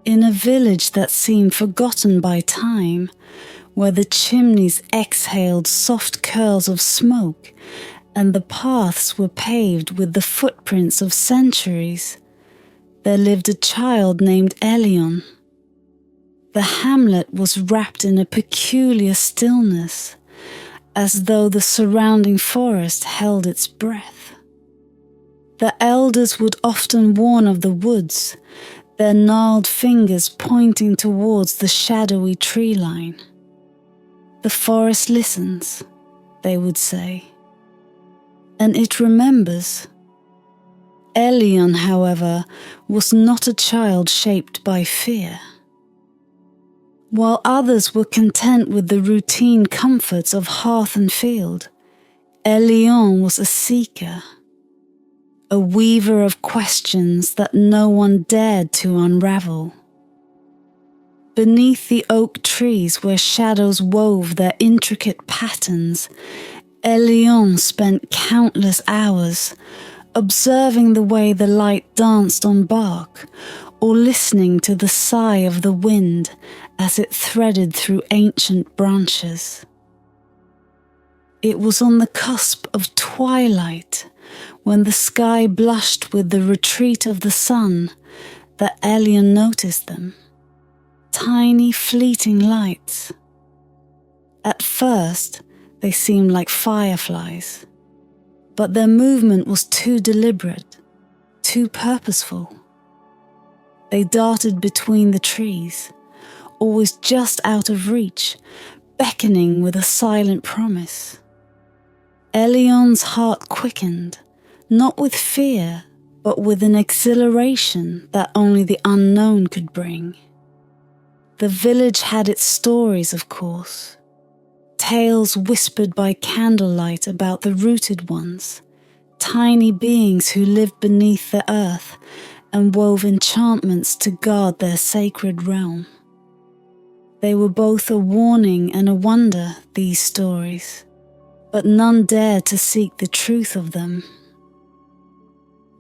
In a village that seemed forgotten by time, where the chimneys exhaled soft curls of smoke and the paths were paved with the footprints of centuries, there lived a child named Elyon. The hamlet was wrapped in a peculiar stillness, as though the surrounding forest held its breath. The elders would often warn of the woods, their gnarled fingers pointing towards the shadowy tree line. The forest listens, they would say, and it remembers. Elyon, however, was not a child shaped by fear. While others were content with the routine comforts of hearth and field, Elyon was a seeker, a weaver of questions that no one dared to unravel. Beneath the oak trees where shadows wove their intricate patterns, Elyon spent countless hours observing the way the light danced on bark, or listening to the sigh of the wind as it threaded through ancient branches. It was on the cusp of twilight, when the sky blushed with the retreat of the sun, that Elyon noticed them. Tiny fleeting lights. At first, they seemed like fireflies, but their movement was too deliberate, too purposeful. They darted between the trees, always just out of reach, beckoning with a silent promise. Elyon's heart quickened, not with fear, but with an exhilaration that only the unknown could bring. The village had its stories, of course, tales whispered by candlelight about the rooted ones, tiny beings who lived beneath the earth and wove enchantments to guard their sacred realm. They were both a warning and a wonder, these stories, but none dared to seek the truth of them.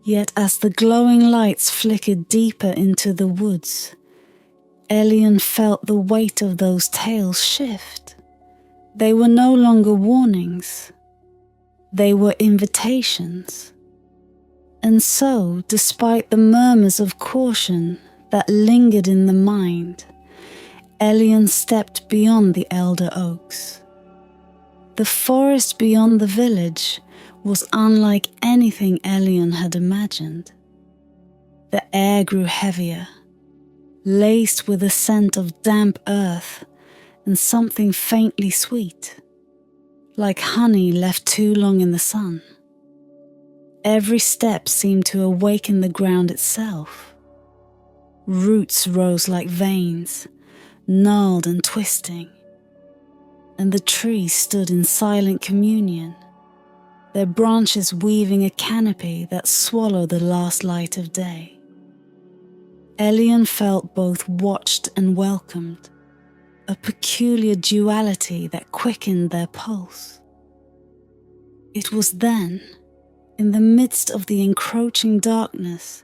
Yet as the glowing lights flickered deeper into the woods, Elyon felt the weight of those tales shift. They were no longer warnings. They were invitations. And so, despite the murmurs of caution that lingered in the mind, Elyon stepped beyond the elder oaks. The forest beyond the village was unlike anything Elyon had imagined. The air grew heavier, laced with a scent of damp earth and something faintly sweet, like honey left too long in the sun. Every step seemed to awaken the ground itself. Roots rose like veins, gnarled and twisting, and the trees stood in silent communion, their branches weaving a canopy that swallowed the last light of day. Elyon felt both watched and welcomed, a peculiar duality that quickened their pulse. It was then, in the midst of the encroaching darkness,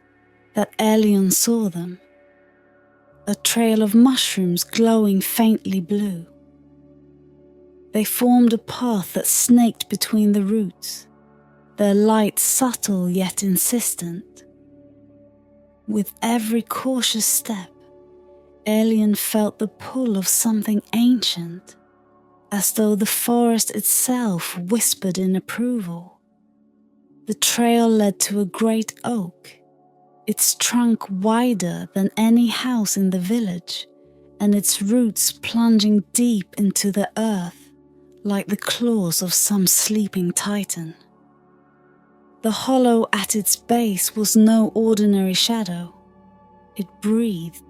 that Elyon saw them, a trail of mushrooms glowing faintly blue. They formed a path that snaked between the roots, their light subtle yet insistent. With every cautious step, Elyon felt the pull of something ancient, as though the forest itself whispered in approval. The trail led to a great oak, its trunk wider than any house in the village, and its roots plunging deep into the earth like the claws of some sleeping titan. The hollow at its base was no ordinary shadow. It breathed.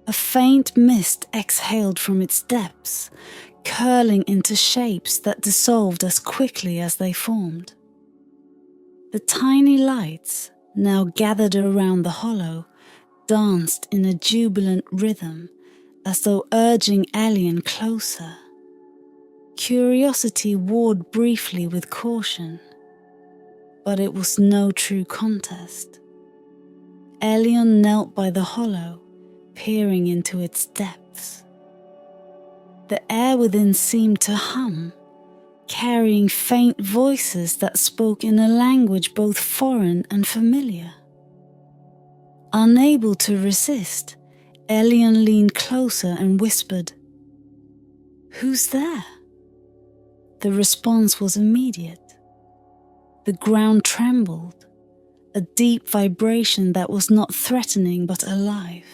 A faint mist exhaled from its depths, curling into shapes that dissolved as quickly as they formed. The tiny lights, now gathered around the hollow, danced in a jubilant rhythm, as though urging Elyon closer. Curiosity warred briefly with caution, but it was no true contest. Elyon knelt by the hollow, peering into its depths. The air within seemed to hum, carrying faint voices that spoke in a language both foreign and familiar. Unable to resist, Elyon leaned closer and whispered, "Who's there?" The response was immediate. The ground trembled, a deep vibration that was not threatening but alive.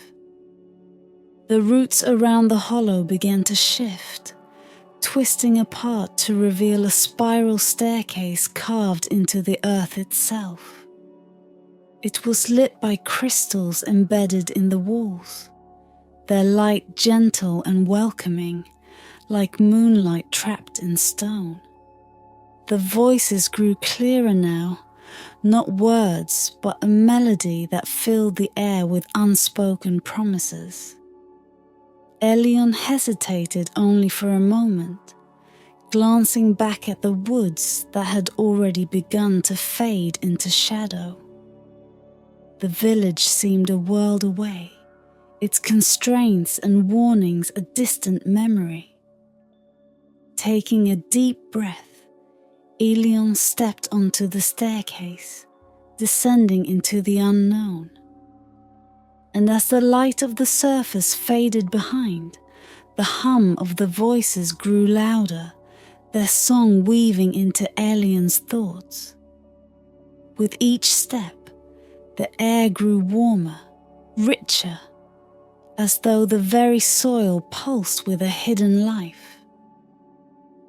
The roots around the hollow began to shift, twisting apart to reveal a spiral staircase carved into the earth itself. It was lit by crystals embedded in the walls, their light gentle and welcoming, like moonlight trapped in stone. The voices grew clearer now, not words, but a melody that filled the air with unspoken promises. Elyon hesitated only for a moment, glancing back at the woods that had already begun to fade into shadow. The village seemed a world away, its constraints and warnings a distant memory. Taking a deep breath, Elyon stepped onto the staircase, descending into the unknown. And as the light of the surface faded behind, the hum of the voices grew louder, their song weaving into Elyon's thoughts. With each step, the air grew warmer, richer, as though the very soil pulsed with a hidden life.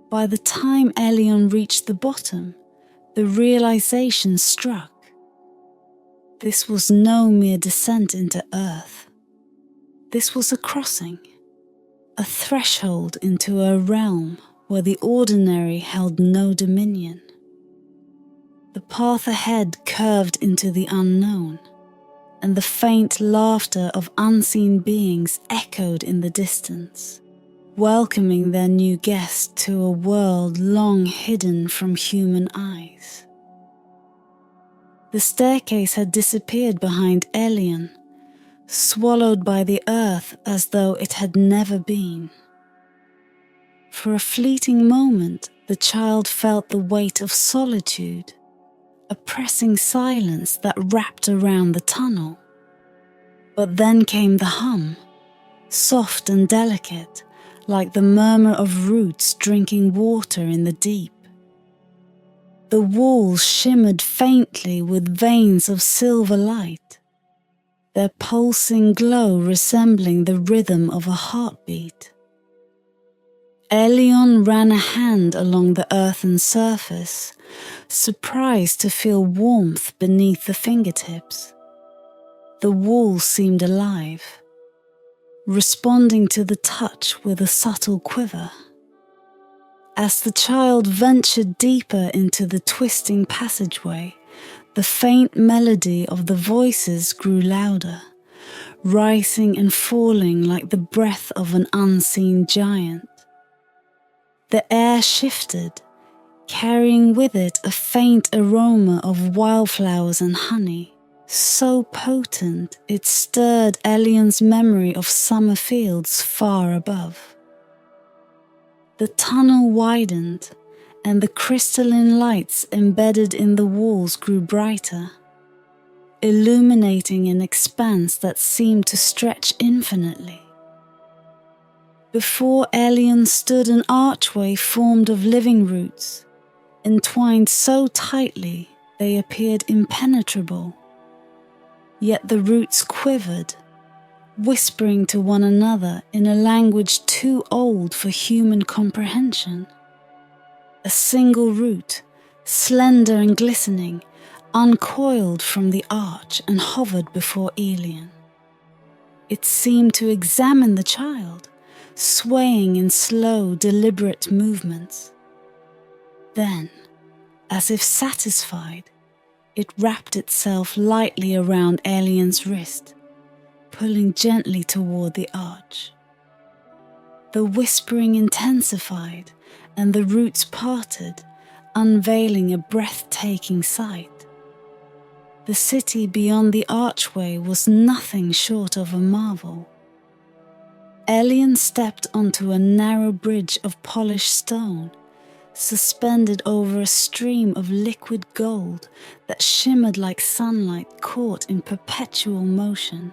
By the time Elyon reached the bottom, the realization struck. This was no mere descent into earth. This was a crossing, a threshold into a realm where the ordinary held no dominion. The path ahead curved into the unknown, and the faint laughter of unseen beings echoed in the distance, welcoming their new guest to a world long hidden from human eyes. The staircase had disappeared behind Elyon, swallowed by the earth as though it had never been. For a fleeting moment, the child felt the weight of solitude, a pressing silence that wrapped around the tunnel. But then came the hum, soft and delicate, like the murmur of roots drinking water in the deep. The walls shimmered faintly with veins of silver light, their pulsing glow resembling the rhythm of a heartbeat. Elyon ran a hand along the earthen surface, surprised to feel warmth beneath the fingertips. The walls seemed alive, responding to the touch with a subtle quiver. As the child ventured deeper into the twisting passageway, the faint melody of the voices grew louder, rising and falling like the breath of an unseen giant. The air shifted, carrying with it a faint aroma of wildflowers and honey, so potent it stirred Elyon's memory of summer fields far above. The tunnel widened, and the crystalline lights embedded in the walls grew brighter, illuminating an expanse that seemed to stretch infinitely. Before Elyon stood an archway formed of living roots, entwined so tightly they appeared impenetrable. Yet the roots quivered, whispering to one another in a language too old for human comprehension. A single root, slender and glistening, uncoiled from the arch and hovered before Elyon. It seemed to examine the child, swaying in slow, deliberate movements. Then, as if satisfied, it wrapped itself lightly around Elyon's wrist, pulling gently toward the arch. The whispering intensified, and the roots parted, unveiling a breathtaking sight. The city beyond the archway was nothing short of a marvel. Elyon stepped onto a narrow bridge of polished stone, suspended over a stream of liquid gold that shimmered like sunlight caught in perpetual motion.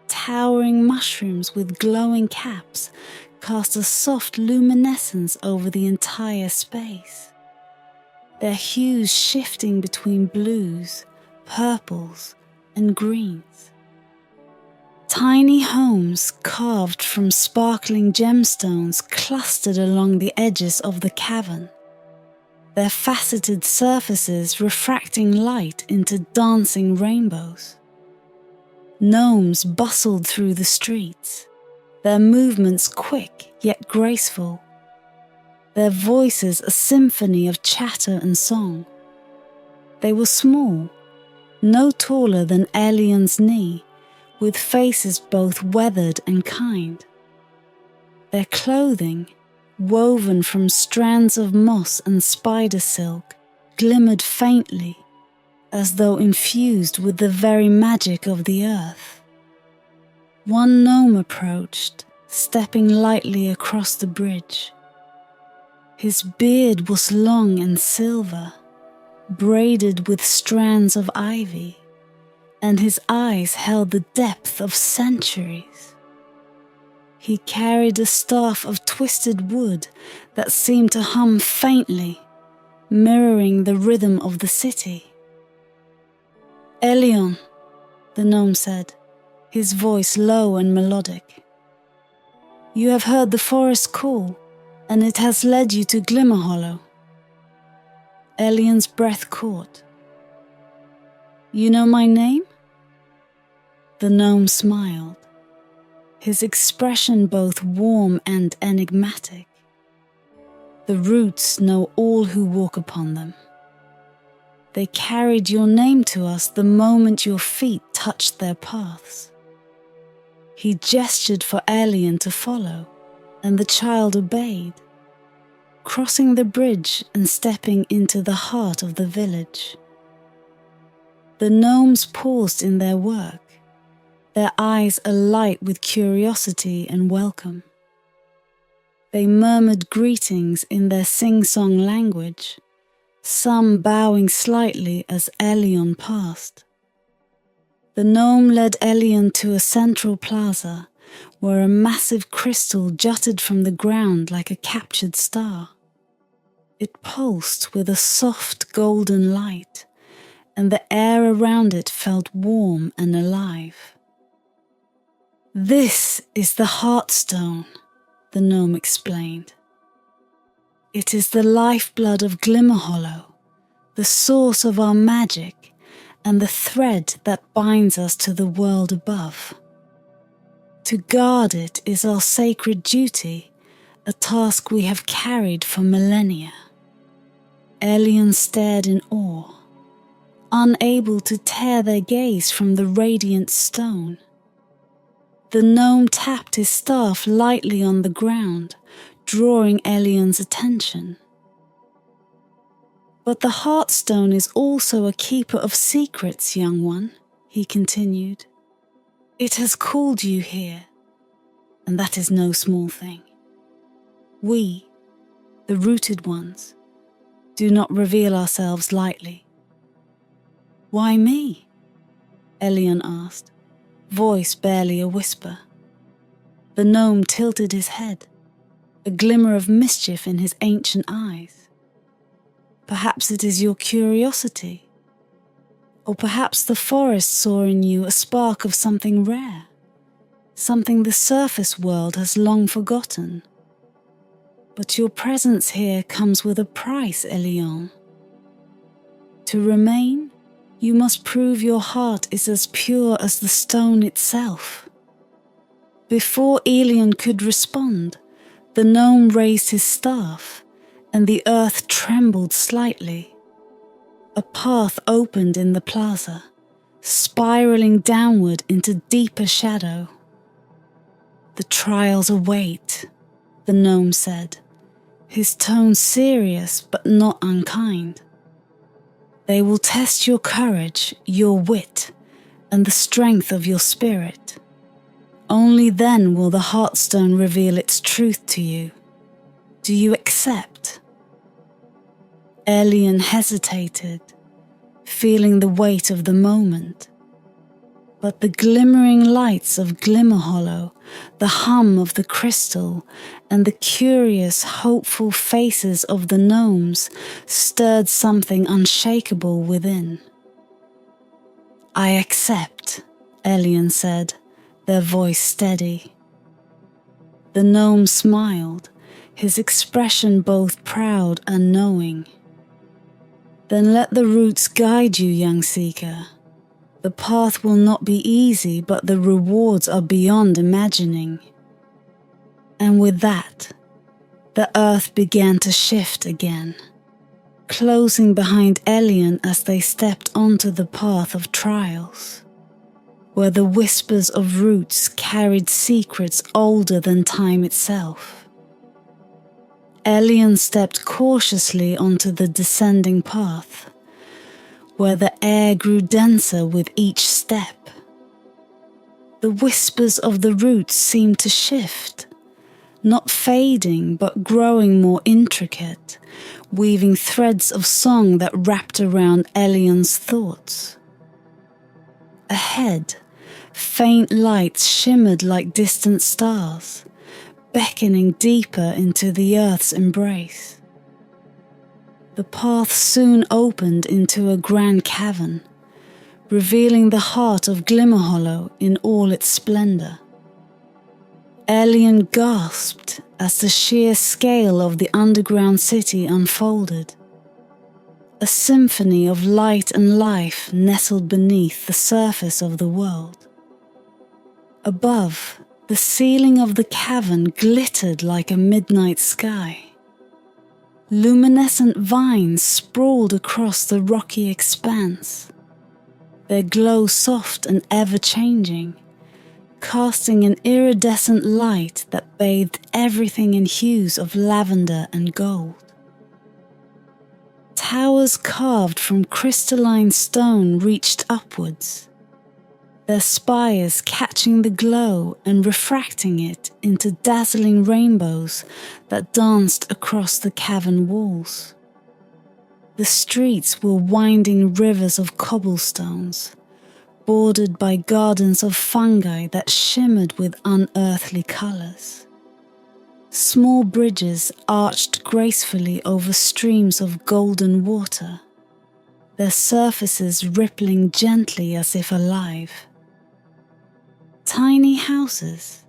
Towering mushrooms with glowing caps cast a soft luminescence over the entire space, their hues shifting between blues, purples, and greens. Tiny homes carved from sparkling gemstones clustered along the edges of the cavern, their faceted surfaces refracting light into dancing rainbows. Gnomes bustled through the streets, their movements quick yet graceful, their voices a symphony of chatter and song. They were small, no taller than Elyon's knee, with faces both weathered and kind. Their clothing, woven from strands of moss and spider silk, glimmered faintly, as though infused with the very magic of the earth. One gnome approached, stepping lightly across the bridge. His beard was long and silver, braided with strands of ivy, and his eyes held the depth of centuries. He carried a staff of twisted wood that seemed to hum faintly, mirroring the rhythm of the city. "Elyon," the gnome said, his voice low and melodic. "You have heard the forest call, and it has led you to Glimmerhollow." Elyon's breath caught. "You know my name?" The gnome smiled, his expression both warm and enigmatic. "The roots know all who walk upon them. They carried your name to us the moment your feet touched their paths." He gestured for Elyon to follow, and the child obeyed, crossing the bridge and stepping into the heart of the village. The gnomes paused in their work, their eyes alight with curiosity and welcome. They murmured greetings in their sing-song language, some bowing slightly as Elyon passed. The gnome led Elyon to a central plaza where a massive crystal jutted from the ground like a captured star. It pulsed with a soft golden light, and the air around it felt warm and alive. "This is the Heartstone," the gnome explained. "It is the lifeblood of Glimmerhollow, the source of our magic, and the thread that binds us to the world above. To guard it is our sacred duty, a task we have carried for millennia." Elyon stared in awe, unable to tear their gaze from the radiant stone. The gnome tapped his staff lightly on the ground, drawing Elyon's attention. "But the Heartstone is also a keeper of secrets, young one," he continued. "It has called you here, and that is no small thing. We, the rooted ones, do not reveal ourselves lightly." "Why me?" Elyon asked, voice barely a whisper. The gnome tilted his head, a glimmer of mischief in his ancient eyes. "Perhaps it is your curiosity, or perhaps the forest saw in you a spark of something rare, something the surface world has long forgotten. But your presence here comes with a price, Elyon. To remain, you must prove your heart is as pure as the stone itself." Before Elyon could respond, the gnome raised his staff, and the earth trembled slightly. A path opened in the plaza, spiraling downward into deeper shadow. "The trials await," the gnome said, his tone serious but not unkind. They will test your courage, your wit, and the strength of your spirit. Only then will the Heartstone reveal its truth to you. Do you accept? Elyon hesitated, feeling the weight of the moment. But the glimmering lights of Glimmerhollow, the hum of the crystal, and the curious, hopeful faces of the gnomes stirred something unshakable within. "I accept," Elyon said, their voice steady. The gnome smiled, his expression both proud and knowing. "Then let the roots guide you, young seeker. The path will not be easy, but the rewards are beyond imagining." And with that, the earth began to shift again, closing behind Elyon as they stepped onto the path of trials, where the whispers of roots carried secrets older than time itself. Elyon stepped cautiously onto the descending path, where the air grew denser with each step. The whispers of the roots seemed to shift, not fading but growing more intricate, weaving threads of song that wrapped around Elyon's thoughts. Ahead, faint lights shimmered like distant stars, beckoning deeper into the earth's embrace. The path soon opened into a grand cavern, revealing the heart of Glimmerhollow in all its splendor. Elyon gasped as the sheer scale of the underground city unfolded. A symphony of light and life nestled beneath the surface of the world. Above, the ceiling of the cavern glittered like a midnight sky. Luminescent vines sprawled across the rocky expanse, their glow soft and ever-changing, casting an iridescent light that bathed everything in hues of lavender and gold. Towers carved from crystalline stone reached upwards, their spires catching the glow and refracting it into dazzling rainbows that danced across the cavern walls. The streets were winding rivers of cobblestones, bordered by gardens of fungi that shimmered with unearthly colors. Small bridges arched gracefully over streams of golden water, their surfaces rippling gently as if alive. Tiny houses,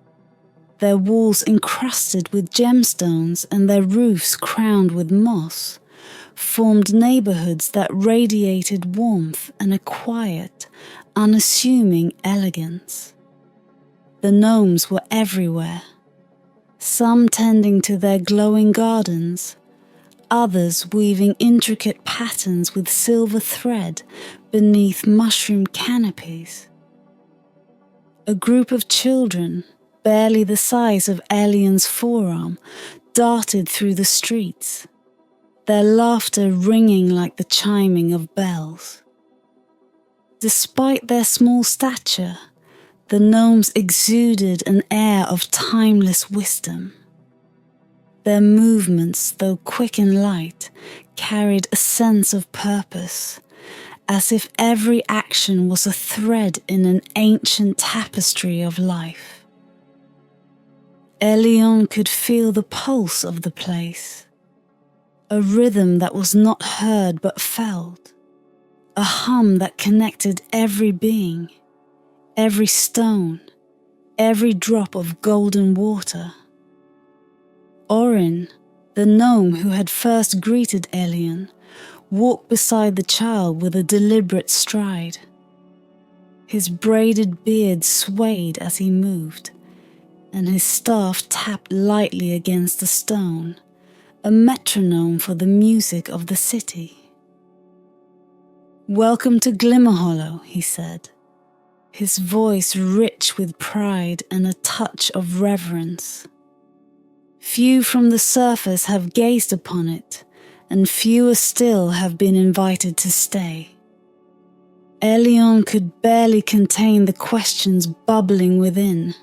their walls encrusted with gemstones and their roofs crowned with moss, formed neighborhoods that radiated warmth and a quiet, unassuming elegance. The gnomes were everywhere, some tending to their glowing gardens, others weaving intricate patterns with silver thread beneath mushroom canopies. A group of children, barely the size of Elyon's forearm, darted through the streets, their laughter ringing like the chiming of bells. Despite their small stature, the gnomes exuded an air of timeless wisdom. Their movements, though quick and light, carried a sense of purpose, as if every action was a thread in an ancient tapestry of life. Elyon could feel the pulse of the place, a rhythm that was not heard but felt, a hum that connected every being, every stone, every drop of golden water. Orin, the gnome who had first greeted Elyon, walked beside the child with a deliberate stride. His braided beard swayed as he moved, and his staff tapped lightly against the stone, a metronome for the music of the city. "Welcome to Glimmerhollow," he said, his voice rich with pride and a touch of reverence. "Few from the surface have gazed upon it, and fewer still have been invited to stay. Elyon could barely contain the questions bubbling within.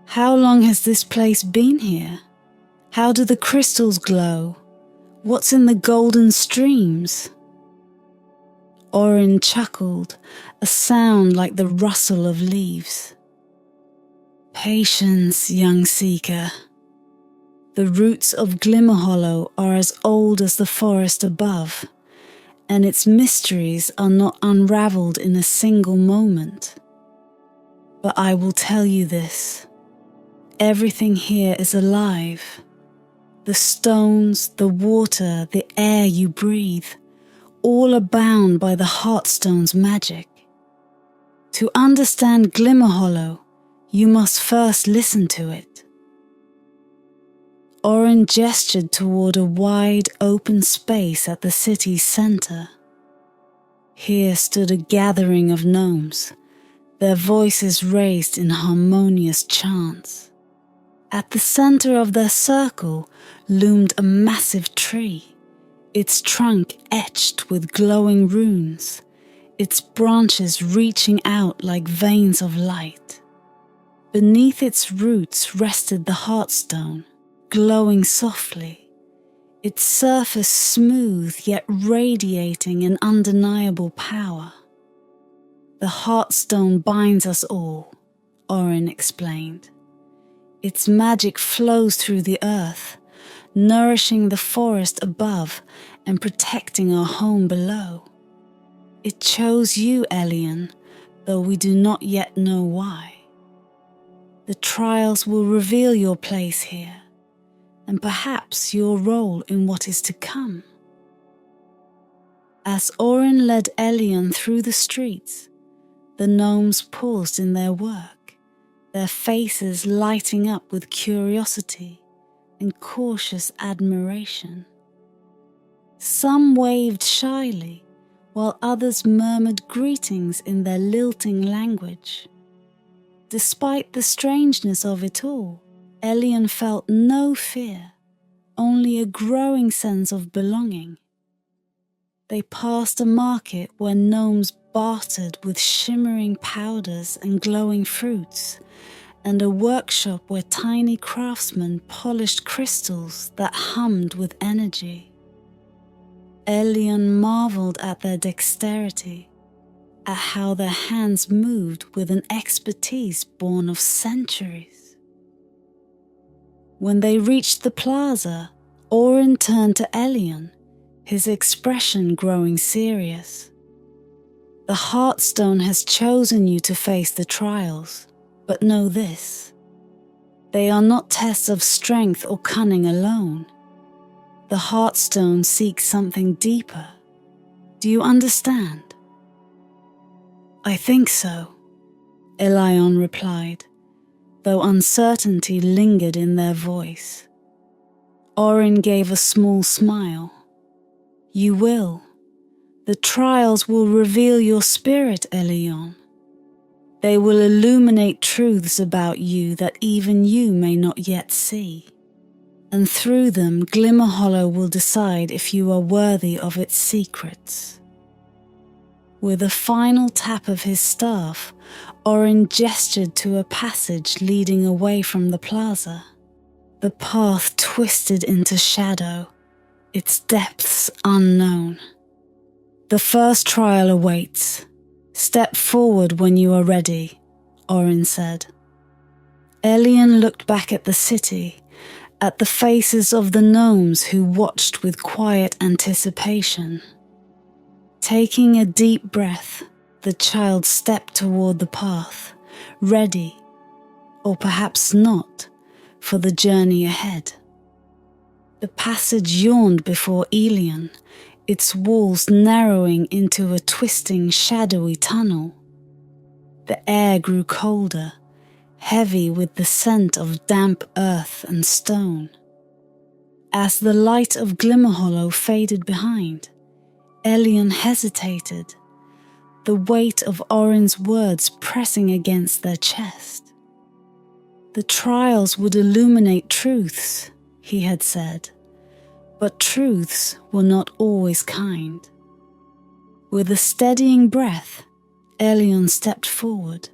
How long has this place been here? How do the crystals glow? What's in the golden streams? Orin chuckled, a sound like the rustle of leaves. Patience, young seeker. The roots of Glimmerhollow are as old as the forest above, and its mysteries are not unravelled in a single moment. But I will tell you this. Everything here is alive. The stones, the water, the air you breathe, all are bound by the Heartstone's magic. To understand Glimmerhollow, you must first listen to it. Orin gestured toward a wide, open space at the city's center. Here stood a gathering of gnomes, their voices raised in harmonious chants. At the center of their circle loomed a massive tree, its trunk etched with glowing runes, its branches reaching out like veins of light. Beneath its roots rested the Heartstone, glowing softly, its surface smooth yet radiating an undeniable power. The Heartstone binds us all, Orin explained. Its magic flows through the earth, nourishing the forest above and protecting our home below. It chose you, Elyon, though we do not yet know why. The trials will reveal your place here, and perhaps your role in what is to come. As Orin led Elyon through the streets, the gnomes paused in their work, their faces lighting up with curiosity and cautious admiration. Some waved shyly, while others murmured greetings in their lilting language. Despite the strangeness of it all, Elyon felt no fear, only a growing sense of belonging. They passed a market where gnomes bartered with shimmering powders and glowing fruits, and a workshop where tiny craftsmen polished crystals that hummed with energy. Elyon marveled at their dexterity, at how their hands moved with an expertise born of centuries. When they reached the plaza, Orin turned to Elyon, his expression growing serious. The Heartstone has chosen you to face the trials, but know this. They are not tests of strength or cunning alone. The Heartstone seeks something deeper. Do you understand? I think so, Elyon replied, though uncertainty lingered in their voice. Orin gave a small smile. You will. The trials will reveal your spirit, Elyon. They will illuminate truths about you that even you may not yet see. And through them, Glimmerhollow will decide if you are worthy of its secrets. With a final tap of his staff, Orin gestured to a passage leading away from the plaza. The path twisted into shadow, its depths unknown. The first trial awaits. Step forward when you are ready, Orin said. Elyon looked back at the city, at the faces of the gnomes who watched with quiet anticipation. Taking a deep breath, the child stepped toward the path, ready, or perhaps not, for the journey ahead. The passage yawned before Elyon, its walls narrowing into a twisting, shadowy tunnel. The air grew colder, heavy with the scent of damp earth and stone. As the light of Glimmerhollow faded behind, Elyon hesitated, the weight of Orin's words pressing against their chest. The trials would illuminate truths, he had said, But truths were not always kind. With a steadying breath, Elyon stepped forward.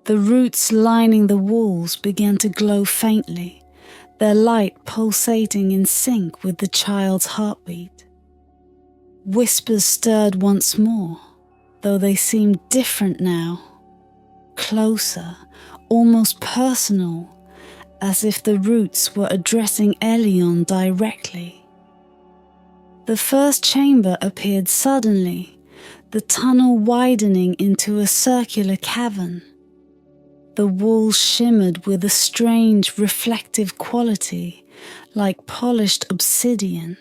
The roots lining the walls began to glow faintly, their light pulsating in sync with the child's heartbeat. Whispers stirred once more, though they seemed different now, closer, almost personal, as if the roots were addressing Elyon directly. The first chamber appeared suddenly, the tunnel widening into a circular cavern. The walls shimmered with a strange reflective quality, like polished obsidian.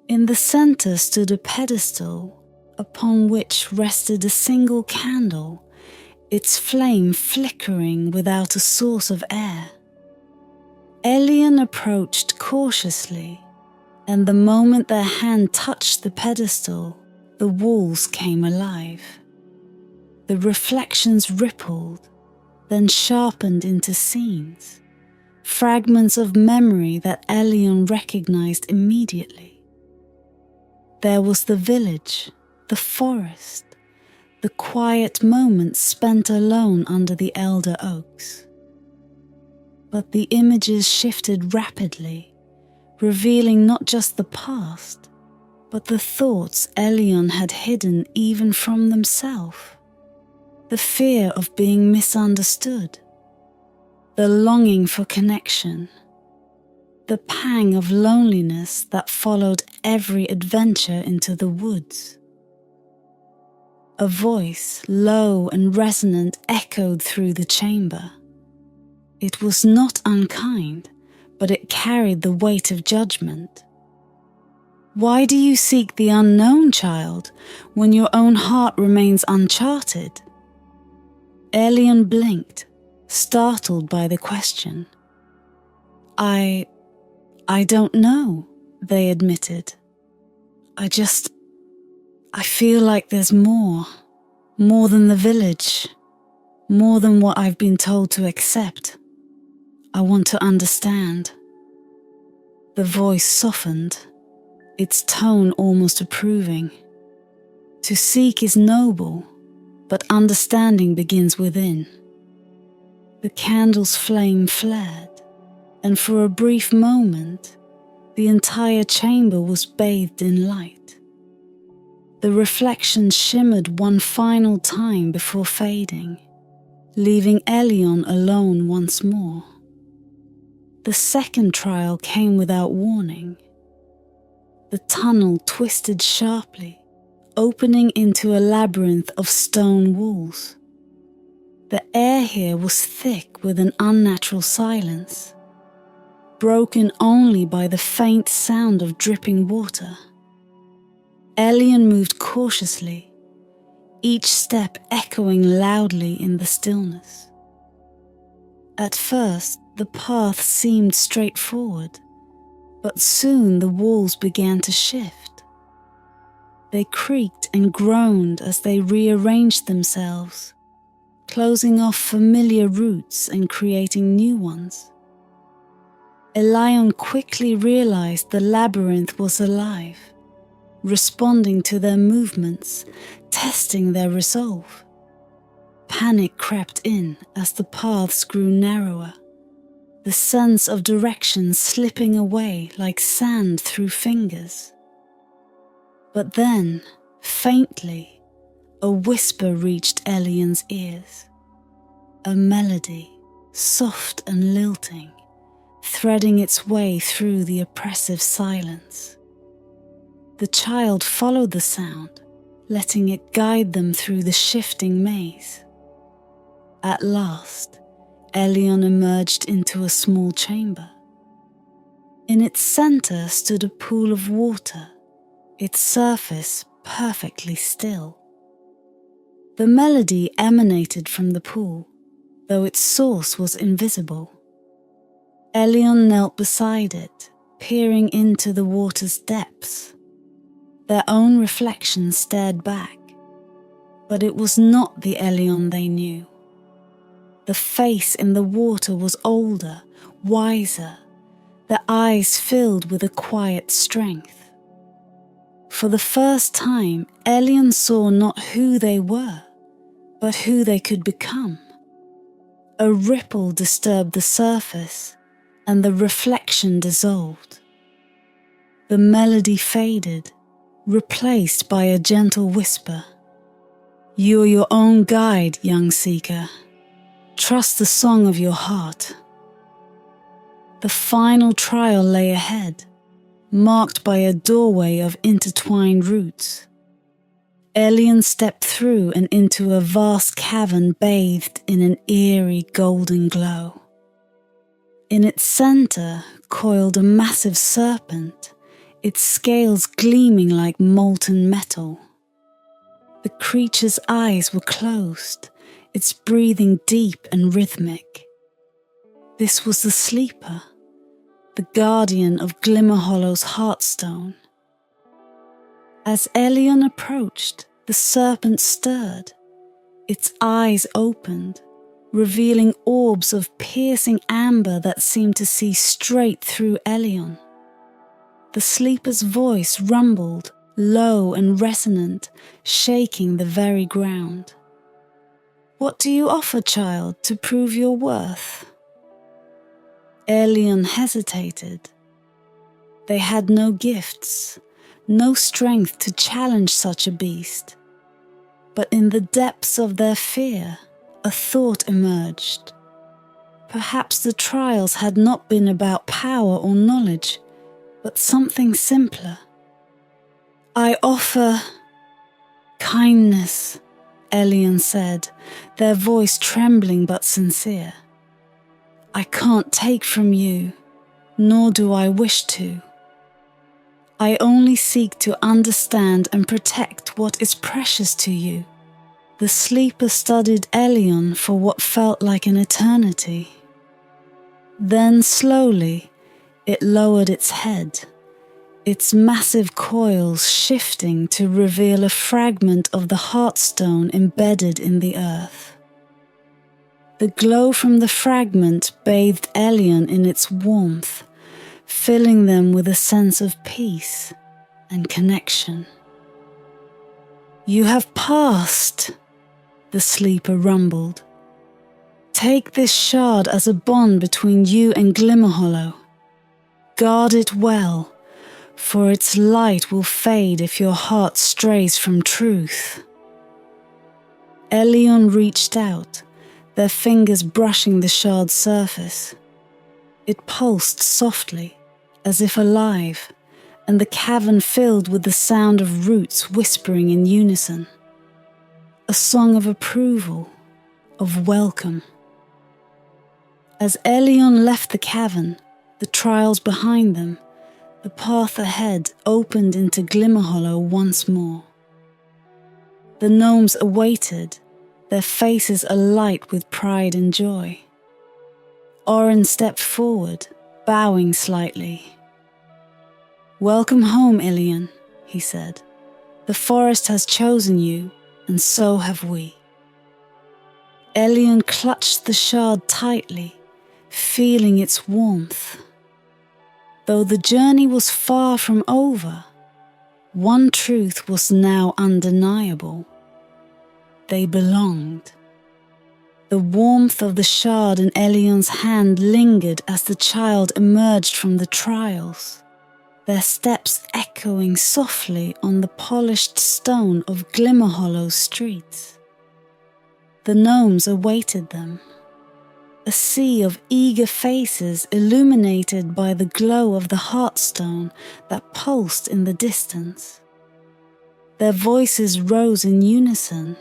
In the center stood a pedestal, upon which rested a single candle, its flame flickering without a source of air. Elyon approached cautiously, and the moment their hand touched the pedestal, the walls came alive. The reflections rippled, then sharpened into scenes, fragments of memory that Elyon recognized immediately. There was the village, the forest, the quiet moments spent alone under the elder oaks. But the images shifted rapidly, revealing not just the past, but the thoughts Elyon had hidden even from themselves. The fear of being misunderstood, the longing for connection, the pang of loneliness that followed every adventure into the woods. A voice, low and resonant, echoed through the chamber. It was not unkind, but it carried the weight of judgment. Why do you seek the unknown, child, when your own heart remains uncharted? Elyon blinked, startled by the question. I don't know, they admitted. I feel like there's more than the village, more than what I've been told to accept. I want to understand. The voice softened, its tone almost approving. To seek is noble, but understanding begins within. The candle's flame flared, and for a brief moment, the entire chamber was bathed in light. The reflection shimmered one final time before fading, leaving Elyon alone once more. The second trial came without warning. The tunnel twisted sharply, opening into a labyrinth of stone walls. The air here was thick with an unnatural silence, broken only by the faint sound of dripping water. Elyon moved cautiously, each step echoing loudly in the stillness. At first, the path seemed straightforward, but soon the walls began to shift. They creaked and groaned as they rearranged themselves, closing off familiar routes and creating new ones. Elyon quickly realized the labyrinth was alive, responding to their movements, testing their resolve. Panic crept in as the paths grew narrower, the sense of direction slipping away like sand through fingers. But then, faintly, a whisper reached Elyon's ears. A melody, soft and lilting, threading its way through the oppressive silence. The child followed the sound, letting it guide them through the shifting maze. At last, Elyon emerged into a small chamber. In its center stood a pool of water, its surface perfectly still. The melody emanated from the pool, though its source was invisible. Elyon knelt beside it, peering into the water's depths. Their own reflections stared back, but it was not the Elyon they knew. The face in the water was older, wiser, their eyes filled with a quiet strength. For the first time, Elyon saw not who they were, but who they could become. A ripple disturbed the surface, and the reflection dissolved. The melody faded, replaced by a gentle whisper. "You're your own guide, young seeker. Trust the song of your heart." The final trial lay ahead, marked by a doorway of intertwined roots. Elyon stepped through and into a vast cavern bathed in an eerie golden glow. In its center coiled a massive serpent, its scales gleaming like molten metal. The creature's eyes were closed, its breathing deep and rhythmic. This was the sleeper, the guardian of Glimmerhollow's Heartstone. As Elyon approached, the serpent stirred. Its eyes opened, revealing orbs of piercing amber that seemed to see straight through Elyon. The sleeper's voice rumbled, low and resonant, shaking the very ground. "What do you offer, child, to prove your worth?" Elyon hesitated. They had no gifts, no strength to challenge such a beast. But in the depths of their fear, a thought emerged. Perhaps the trials had not been about power or knowledge, but something simpler. "I offer kindness," Elyon said, their voice trembling but sincere. "I can't take from you, nor do I wish to. I only seek to understand and protect what is precious to you." The sleeper studied Elyon for what felt like an eternity. Then slowly, it lowered its head, its massive coils shifting to reveal a fragment of the Heartstone embedded in the earth. The glow from the fragment bathed Elyon in its warmth, filling them with a sense of peace and connection. "You have passed," the sleeper rumbled. "Take this shard as a bond between you and Glimmerhollow. Guard it well, for its light will fade if your heart strays from truth." Elyon reached out, their fingers brushing the shard's surface. It pulsed softly, as if alive, and the cavern filled with the sound of roots whispering in unison. A song of approval, of welcome. As Elyon left the cavern, the trials behind them, the path ahead opened into Glimmerhollow once more. The gnomes awaited, their faces alight with pride and joy. Oren stepped forward, bowing slightly. "Welcome home, Elyon," he said. "The forest has chosen you, and so have we." Elyon clutched the shard tightly, feeling its warmth. Though the journey was far from over, one truth was now undeniable. They belonged. The warmth of the shard in Elyon's hand lingered as the child emerged from the trials, their steps echoing softly on the polished stone of Glimmerhollow's streets. The gnomes awaited them, a sea of eager faces illuminated by the glow of the Heartstone that pulsed in the distance. Their voices rose in unison,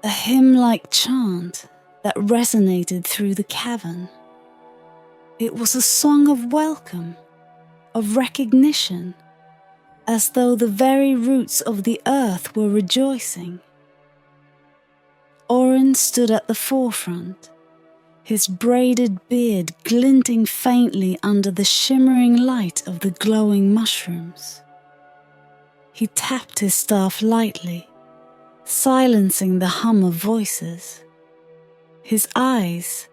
a hymn-like chant that resonated through the cavern. It was a song of welcome, of recognition, as though the very roots of the earth were rejoicing. Oren stood at the forefront, his braided beard glinting faintly under the shimmering light of the glowing mushrooms. He tapped his staff lightly, silencing the hum of voices. His eyes,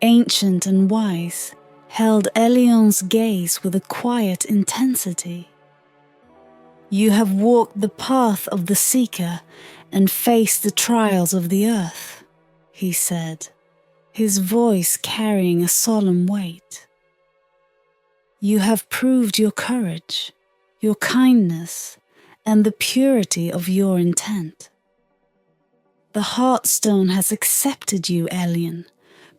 ancient and wise, held Elyon's gaze with a quiet intensity. "You have walked the path of the Seeker and faced the trials of the earth," he said, his voice carrying a solemn weight. "You have proved your courage, your kindness, and the purity of your intent. The Heartstone has accepted you, Elyon,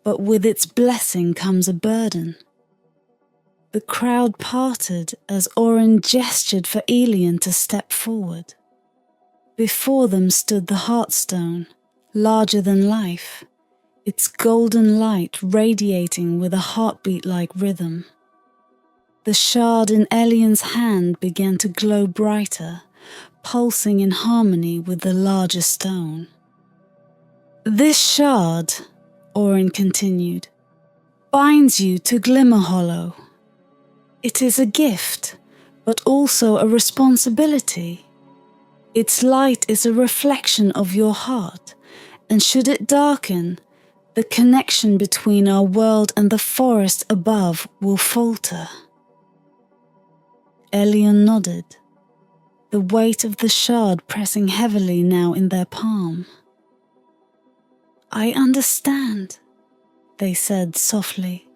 but with its blessing comes a burden." The crowd parted as Orin gestured for Elyon to step forward. Before them stood the Heartstone, larger than life, its golden light radiating with a heartbeat-like rhythm. The shard in Elyon's hand began to glow brighter, pulsing in harmony with the larger stone. "This shard," Orin continued, "binds you to Glimmerhollow. It is a gift, but also a responsibility. Its light is a reflection of your heart, and should it darken, the connection between our world and the forest above will falter." Elyon nodded, the weight of the shard pressing heavily now in their palm. "I understand," they said softly,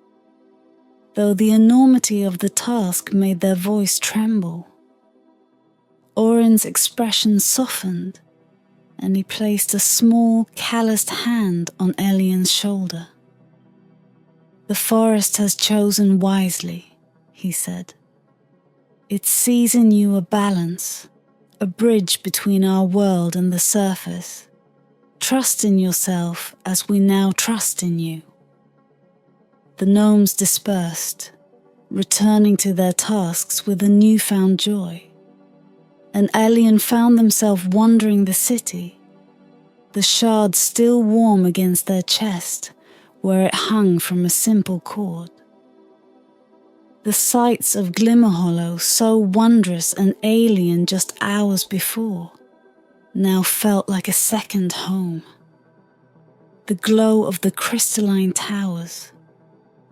though the enormity of the task made their voice tremble. Orin's expression softened, and he placed a small, calloused hand on Elyon's shoulder. "The forest has chosen wisely," he said. "It sees in you a balance, a bridge between our world and the surface. Trust in yourself as we now trust in you." The gnomes dispersed, returning to their tasks with a newfound joy, and Elyon found themselves wandering the city, the shard still warm against their chest where it hung from a simple cord. The sights of Glimmerhollow, so wondrous and alien just hours before, now felt like a second home. The glow of the crystalline towers,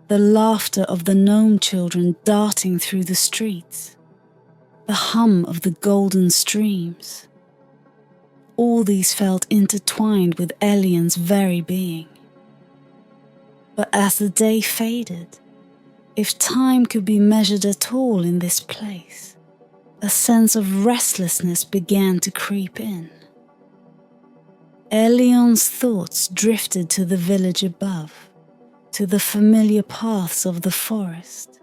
the laughter of the gnome children darting through the streets, the hum of the golden streams. All these felt intertwined with Elyon's very being. But as the day faded, if time could be measured at all in this place, a sense of restlessness began to creep in. Elyon's thoughts drifted to the village above, to the familiar paths of the forest,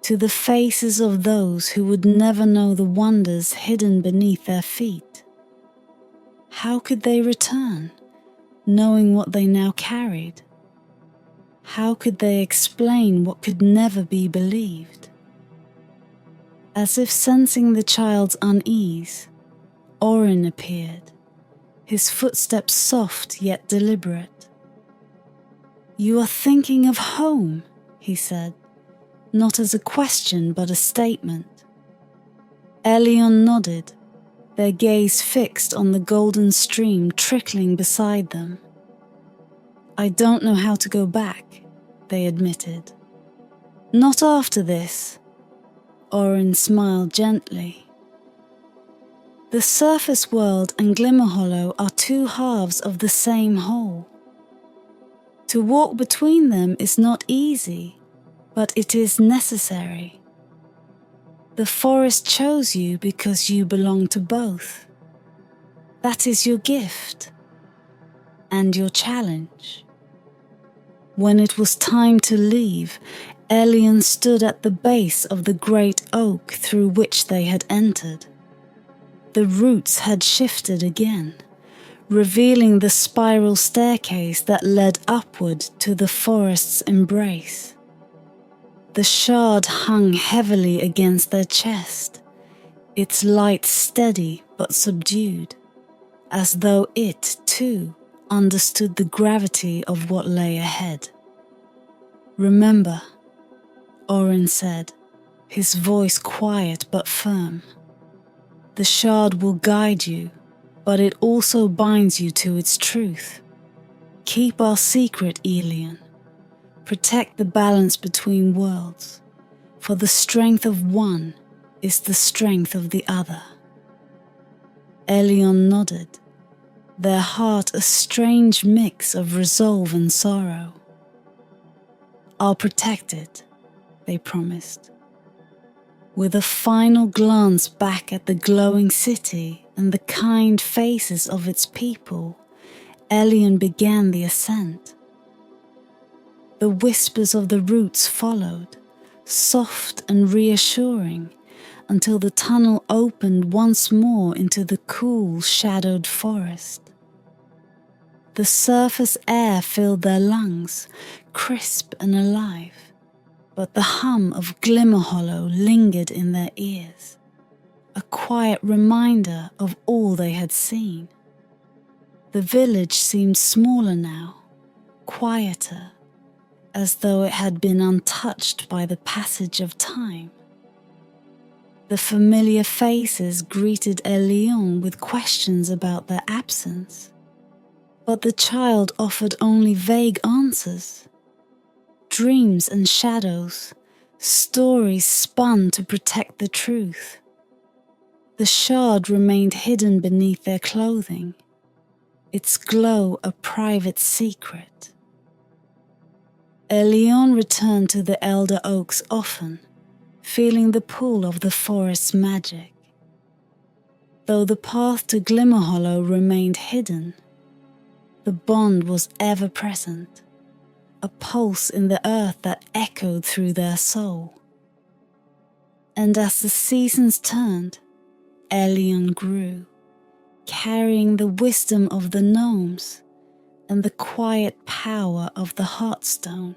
to the faces of those who would never know the wonders hidden beneath their feet. How could they return, knowing what they now carried? How could they explain what could never be believed? As if sensing the child's unease, Orin appeared, his footsteps soft yet deliberate. "You are thinking of home," he said, not as a question but a statement. Elyon nodded, their gaze fixed on the golden stream trickling beside them. "I don't know how to go back," they admitted. "Not after this." Orin smiled gently. "The surface world and Glimmerhollow are two halves of the same whole. To walk between them is not easy, but it is necessary. The forest chose you because you belong to both. That is your gift and your challenge." When it was time to leave, Elyon stood at the base of the great oak through which they had entered. The roots had shifted again, revealing the spiral staircase that led upward to the forest's embrace. The shard hung heavily against their chest, its light steady but subdued, as though it, too, understood the gravity of what lay ahead. "Remember," Orin said, his voice quiet but firm. "The shard will guide you, but it also binds you to its truth. Keep our secret, Elyon. Protect the balance between worlds, for the strength of one is the strength of the other. Elyon nodded, their heart a strange mix of resolve and sorrow. I'll protect it, they promised. With a final glance back at the glowing city and the kind faces of its people, Elyon began the ascent. The whispers of the roots followed, soft and reassuring, until the tunnel opened once more into the cool, shadowed forest. The surface air filled their lungs, crisp and alive, but the hum of Glimmerhollow lingered in their ears, a quiet reminder of all they had seen. The village seemed smaller now, quieter, as though it had been untouched by the passage of time. The familiar faces greeted Elyon with questions about their absence, but the child offered only vague answers. Dreams and shadows, stories spun to protect the truth. The shard remained hidden beneath their clothing, its glow a private secret. Elyon returned to the elder oaks often, feeling the pull of the forest's magic. Though the path to Glimmerhollow remained hidden, the bond was ever present, a pulse in the earth that echoed through their soul. And as the seasons turned, Elyon grew, carrying the wisdom of the gnomes and the quiet power of the Heartstone.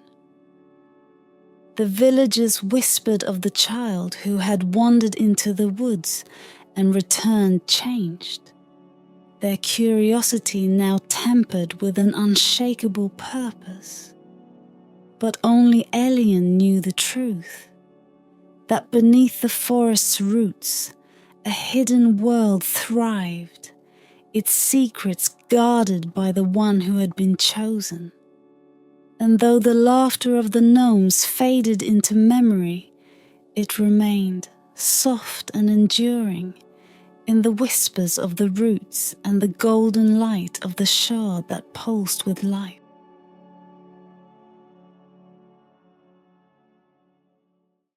The villagers whispered of the child who had wandered into the woods and returned changed, their curiosity now tempered with an unshakable purpose. But only Elyon knew the truth, that beneath the forest's roots, a hidden world thrived, its secrets guarded by the one who had been chosen. And though the laughter of the gnomes faded into memory, it remained, soft and enduring, in the whispers of the roots and the golden light of the shard that pulsed with life.